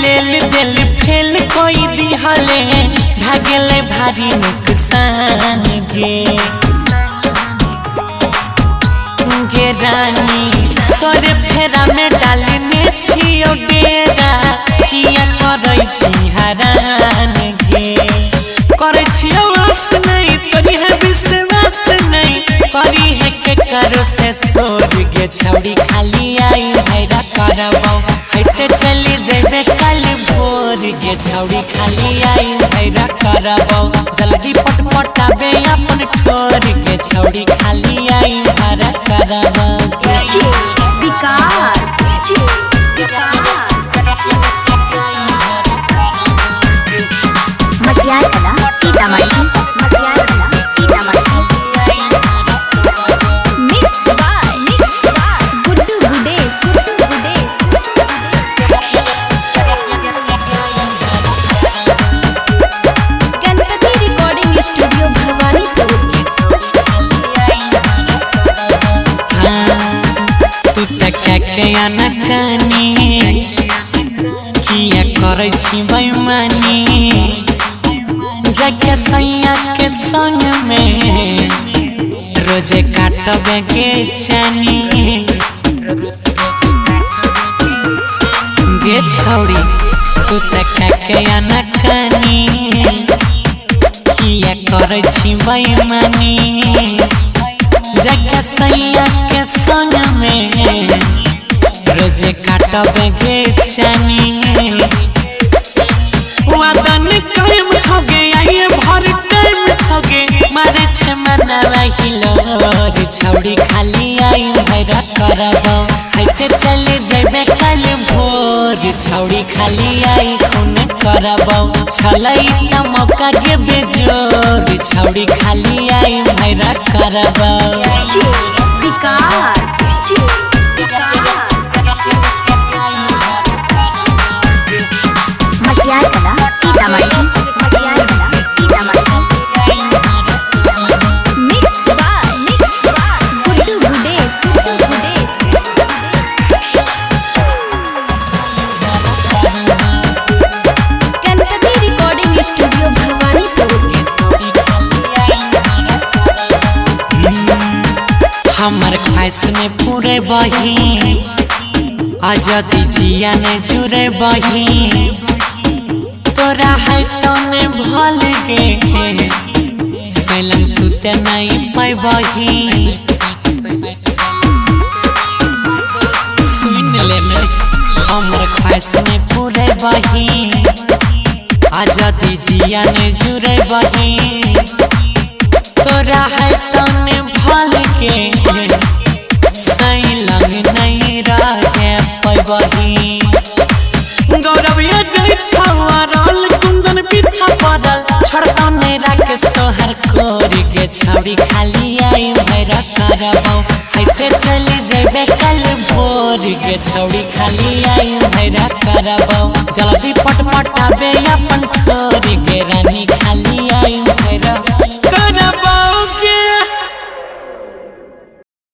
लेल दिल फेल कोई दिहले भागले भारी नुकसान गे रानी तोरे फेरा में डालने छियो डेरा किया करै छी हरान गे करे छियो आस नहीं तोरी है विश्वास नहीं करी है के करो से सोर गे छौड़ी खाली आई हैरा करबौ हैते चली जेबे कल भोर गे छौड़ी खाली आई हैरा करबौ जल्दी पटपटाबे अपन ठोर गे छौड़ी खाली आई हैरा करबौ Vikas Matiyar Kala Sitamarhi mix by Guddu Gudesh Ganpati recording studio Bhawanipur तू तक के अनकानी किया करे छी बेईमानी जगे सैया के संग में रोजे काटबे के जानी गे छौड़ी तू तक के अनकानी किया करे छी बेईमानी जगे सैया के संग में रोजे काटबे के जानी वादन कायम छगे आइए भर टाइम छगे मारे छे मनवा हिलोर छौड़ी खाली आई हैरा करबौ हैते चले जेबे कल भोर छौड़ी खाली आई खून करबौ छलै त मौका के बेजोर छौड़ी खाली आई हैरा करबौ Vikas Matiyar Kala Sitamarhi mix by Guddu Gudesh Ganpati recording studio Bhawanipur हमर ख्वाहिश ने पूरे बही आजादी जिया ने जुरे बही तोरा है तो ने भल गे सैलन सुते नहीं पैबही सुन ले हमर ख्वाहिश ने पूरे बही आजादी जिया ने जुरे बही तोरा है तो ने भल गे सैलन नहीं रहे पैबही गौरविया जय छवा रोल कुंदन पीछा पड़ल छोड़तो ने राकेश तोहर कोरी गे छौड़ी खाली आई हैरा करबौ हैते चली जेबे कल भोर गे छौड़ी खाली आई हैरा करबौ जल्दी पटपटाबे